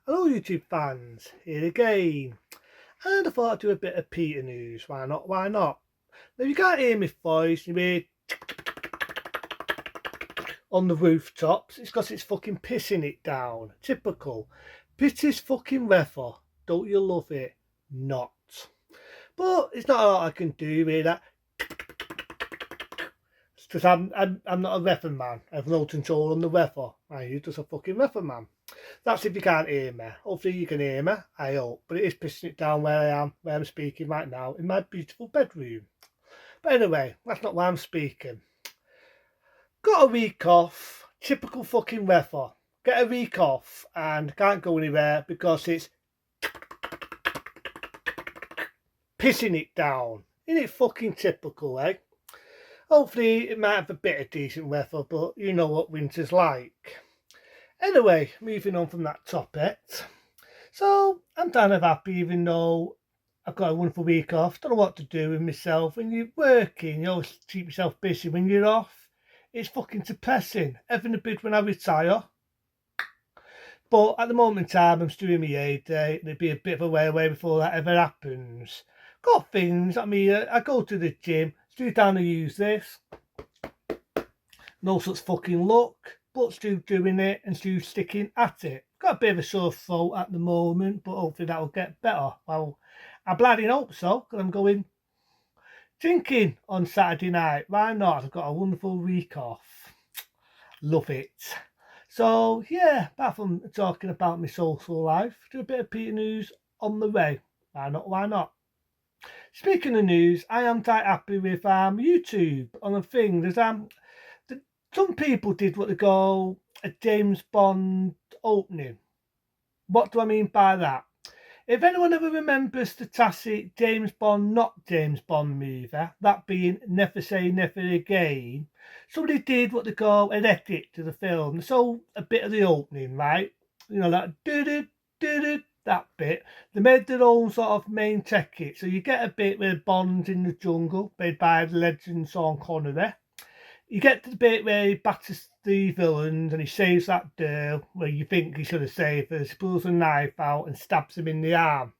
Hello YouTube fans, here again. And I thought I'd do a bit of Peter news. Why not? Why not? Now you can't hear my voice, you hear on the rooftops. It's because it's fucking pissing it down. Typical. Pity's fucking weather. Don't you love it? Not. But it's not a lot I can do with that. Because I'm not a weather man. I have no control on the weather. I'm just a fucking weather man. That's if you can't hear me. Hopefully you can hear me, I hope. But it is pissing it down where I am, where I'm speaking right now, in my beautiful bedroom. But anyway, that's not why I'm speaking. Got a week off. Typical fucking weather. Get a week off and can't go anywhere because it's pissing it down. Isn't it fucking typical, eh? Hopefully it might have a bit of decent weather, but you know what winter's like. Anyway, moving on from that topic. So I'm kind of happy, even though I've got a wonderful week off. Don't know what to do with myself. When you're working, you always keep yourself busy. When you're off, it's fucking depressing. Heaven forbid when I retire. But at the moment in time, I'm still in my heyday. There'd be a bit of a way away before that ever happens. Got things. I go to the gym. Still down to use this. No such fucking luck. But still doing it and still sticking at it. Got a bit of a sore throat at the moment, but hopefully that'll get better. Well, I bloody hope so, because I'm going drinking on Saturday night. Why not? I've got a wonderful week off. Love it. So, yeah, apart from talking about my social life, do a bit of Peter news on the way. Why not? Why not? Speaking of news, I am quite happy with YouTube on a thing. There's some people did what they call a James Bond opening. What do I mean by that? If anyone ever remembers the classic James Bond, not James Bond movie, that being Never Say Never Again, somebody did what they call an edit to the film. So a bit of the opening, right? You know, that that bit. They made their own sort of main ticket. So you get a bit where Bond's in the jungle, played by the legend Sean Connery. You get to the bit where he batters the villains and he saves that girl where you think he should have saved her. He pulls a knife out and stabs him in the arm.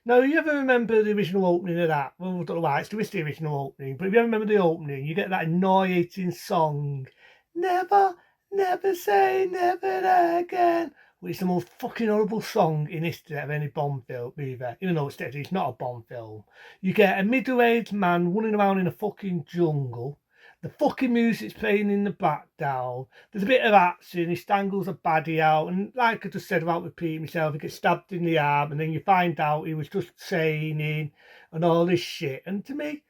Now, you ever remember the original opening of that? Well, I don't know why, it's the original opening, but if you ever remember the opening, you get that annoying song, Never, never say never again, which is the most fucking horrible song in history of any Bond film movie, even though it's not a Bond film. You get a middle-aged man running around in a fucking jungle. The fucking music's playing in the background. There's a bit of action. He strangles a baddie out. And like I just said about repeating myself, he gets stabbed in the arm. And then you find out he was just training and all this shit. And to me,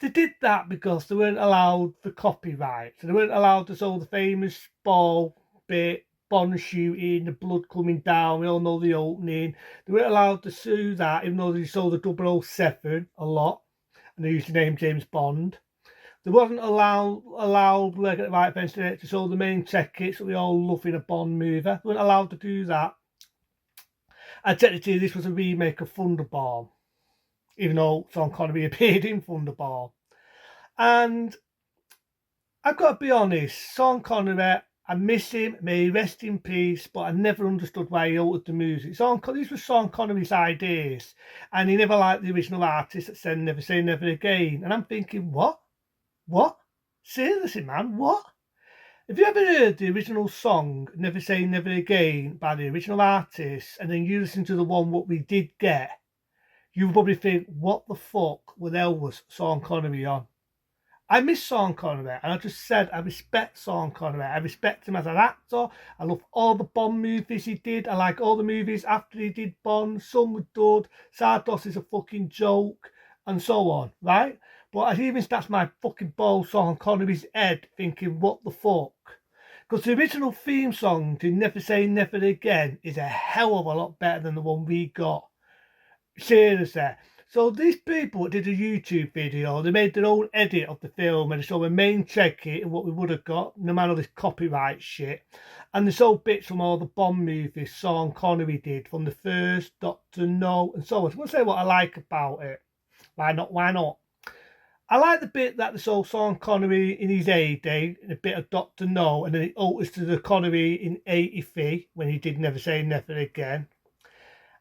they did that because they weren't allowed the copyright. So they weren't allowed to show the famous ball bit, Bond shooting, the blood coming down. We all know the opening. They weren't allowed to sue that, even though they saw the 007 a lot. And they used the name James Bond. They wasn't allowed like at the right fence to show the main tickets that we all love in a Bond movie. They weren't allowed to do that. And technically this was a remake of Thunderball, even though Sean Connery appeared in Thunderball. And I've got to be honest, Sean Connery, I miss him, may he rest in peace, but I never understood why he altered the music. These were Sean Connery's ideas, and he never liked the original artist that said Never Say Never Again. And I'm thinking, what? What? Seriously, man, what? Have you ever heard the original song, Never Say Never Again, by the original artist, and then you listen to the one what we did get, you probably think, what the fuck the hell was Sean Connery on? I miss Sean Connery, and I just said I respect Sean Connery. I respect him as an actor. I love all the Bond movies he did. I like all the movies after he did Bond. Some were good. Sardos is a fucking joke, and so on, right? But I even that's my fucking balls on Connery's head thinking, what the fuck? Because the original theme song to Never Say Never Again is a hell of a lot better than the one we got. Seriously. So these people did a YouTube video, they made their own edit of the film and they showed a main check it and what we would have got, no matter this copyright shit. And they showed bits from all the Bond movies Sean Connery did, from the first, Doctor No, and so on. So I'm going to say what I like about it. Why not? Why not? I like the bit that they saw Sean Connery in his heyday, in a bit of Doctor No, and then it alters to the Connery in 83 when he did Never Say Never Again.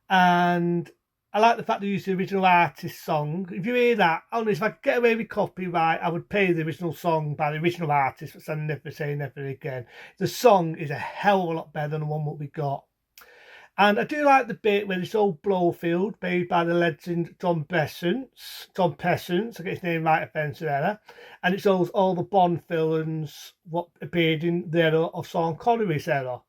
And I like the fact they used the original artist song. If you hear that, honestly, if I could get away with copyright, I would play the original song by the original artist for saying Never Say Never Again. The song is a hell of a lot better than the one that we got. And I do like the bit where this old Blofeld, played by the legend John Pessance, I get his name right, offensive error, and it shows all the Bond villains what appeared in the era of Sean Connery's era.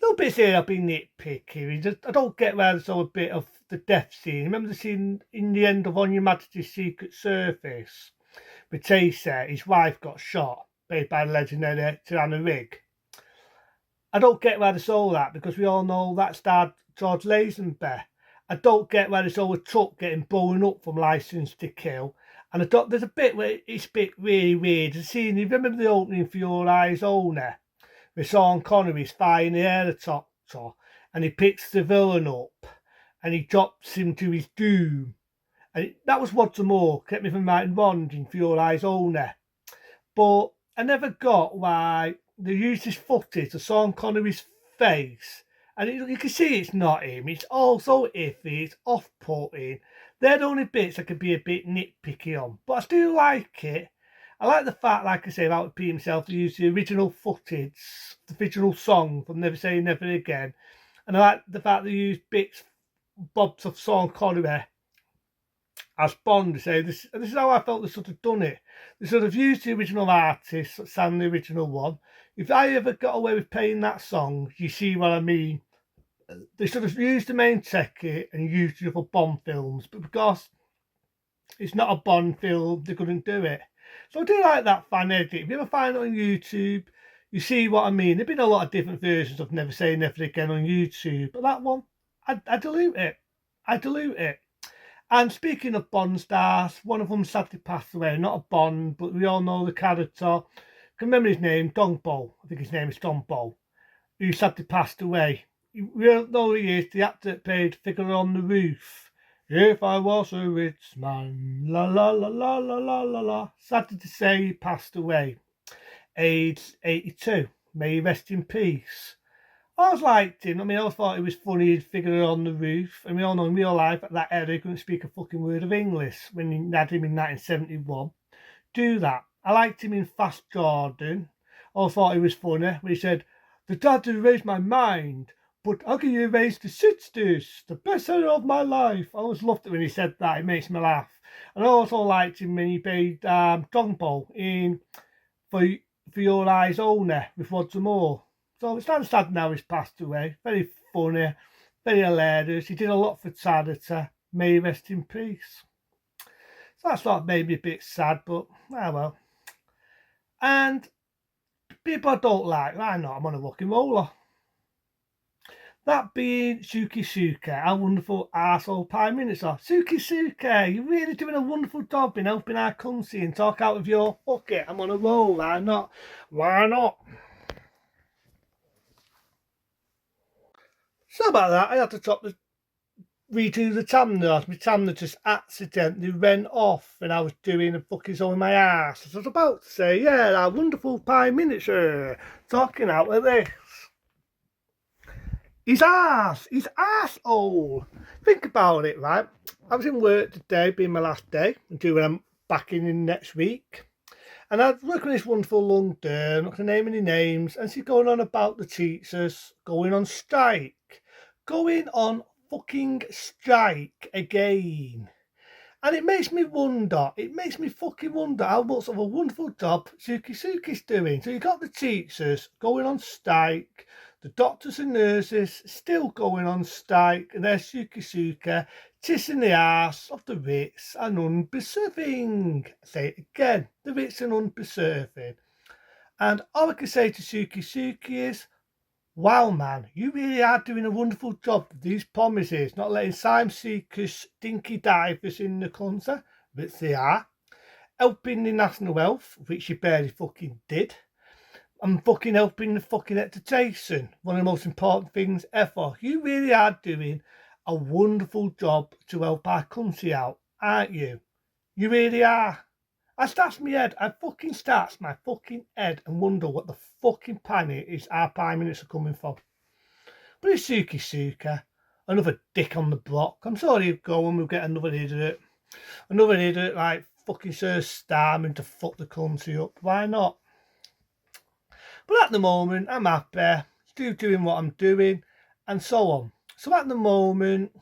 Little bits here I've been nitpicky. I don't get where there's all a bit of the death scene. Remember the scene in the end of On Your Majesty's Secret Service? With Taser, his wife got shot, played by the legendary Joanna Rigg. I don't get where they saw that because we all know that starred George Lazenby. I don't get where they saw a truck getting blown up from License to Kill. And there's a bit where it's a bit really weird. The scene, you remember the opening for Your Eyes Only? With Sean Connery's firing the helicopter and he picks the villain up and he drops him to his doom. And that was Roger Moore, kept me from writing Bond in For Your Eyes Only. But I never got why they used this footage of Sean Connery's face, and you can see it's not him. It's also iffy, it's off-putting. They're the only bits I could be a bit nitpicky on, but I still like it. I like the fact, like I say, about Pete himself, to use the original footage, the original song from Never Say Never Again, and I like the fact they used bits, bobs of Sean Connery as Bond to say this. And this is how I felt they sort of done it. They sort of used the original artist, sang the original one. If I ever got away with playing that song, you see what I mean. They sort of used the main ticket and used it for Bond films, but because it's not a Bond film, they couldn't do it. So I do like that fan edit. If you ever find it on YouTube, you see what I mean. There've been a lot of different versions of Never Say Never Again on YouTube, but that one, I dilute it. I dilute it. And speaking of Bond stars, one of them sadly passed away. Not a Bond, but we all know the character. I can remember his name, Dong Bo. I think his name is Dong Bo, who sadly passed away. We all know he is the actor that played Fiddler on the Roof. If I was a rich man, la la la la la la la la. Sadly to say, he passed away, aged 82. May he rest in peace. I always liked him. I mean, I always thought he was funny, he'd Fiddler on the Roof. And we all know in real life at that era he couldn't speak a fucking word of English when he had him in 1971. Do that. I liked him in Fast Jordan. I always thought he was funny when he said, "The dad who raised my mind, but how can you raise the 60s? The best era of my life." I always loved it when he said that. It makes me laugh. And I also liked him when he played Dongbo in For Your Eyes Only with Roger Moore. So it's not sad now he's passed away. Very funny, very hilarious. He did a lot for charity. May he rest in peace. So that's what made me a bit sad, but well. And people I don't like, why not? I'm on a rock and roller. That being Suki Suka, our wonderful arsehole Prime Minister. Suki Suka, you're really doing a wonderful job in helping our country and talk out of your bucket. I'm on a roll, why not? Why not? So about that, I had to redo the tamner. My tamner just accidentally went off and I was doing a fucking song in my ass. I was about to say, yeah, our wonderful Prime Minister talking out of this. His asshole. Think about it, right? I was in work today, being my last day, until I'm back in next week. And I was working in this wonderful London, not going to name any names, and she's going on about the teachers going on strike. Going on fucking strike again. And it makes me fucking wonder how much of a wonderful job Suki's doing. So you got the teachers going on strike, the doctors and nurses still going on strike, and there's Suki kissing the arse of the rich and undeserving. I say it again, the rich and undeserving. And all I can say to Suki is, wow, man, you really are doing a wonderful job with these promises, not letting asylum seekers, dinky divers in the country, which they are, helping the national wealth, which you barely fucking did, and fucking helping the fucking education, one of the most important things ever. You really are doing a wonderful job to help our country out, aren't you? You really are. I starts my head, I fucking starts my fucking head and wonder what the fucking planet is our Prime Minister coming from. But it's Suki Suka, another dick on the block. I'm sorry he'll go and we'll get another idiot. Another idiot like fucking Sir Starman to fuck the country up. Why not? But at the moment, I'm happy, still doing what I'm doing, and so on. So at the moment,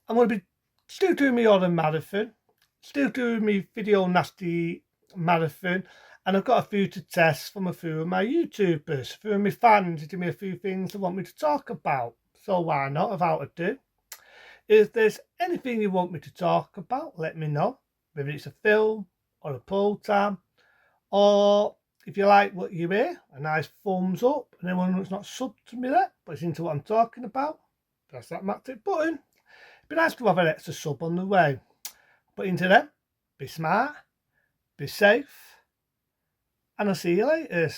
I'm going to be still doing my other marathon, still doing my video nasty marathon, and I've got a few to test from a few of my YouTubers, a few of my fans, give me a few things they want me to talk about. So why not, without ado? If there's anything you want me to talk about, let me know. Whether it's a film or a program, or if you like what you hear, a nice thumbs up. And anyone who's not subbed to me there, but is into what I'm talking about, press that magic button. It'd be nice to have an extra sub on the way. But until then, be smart, be safe, and I'll see you later.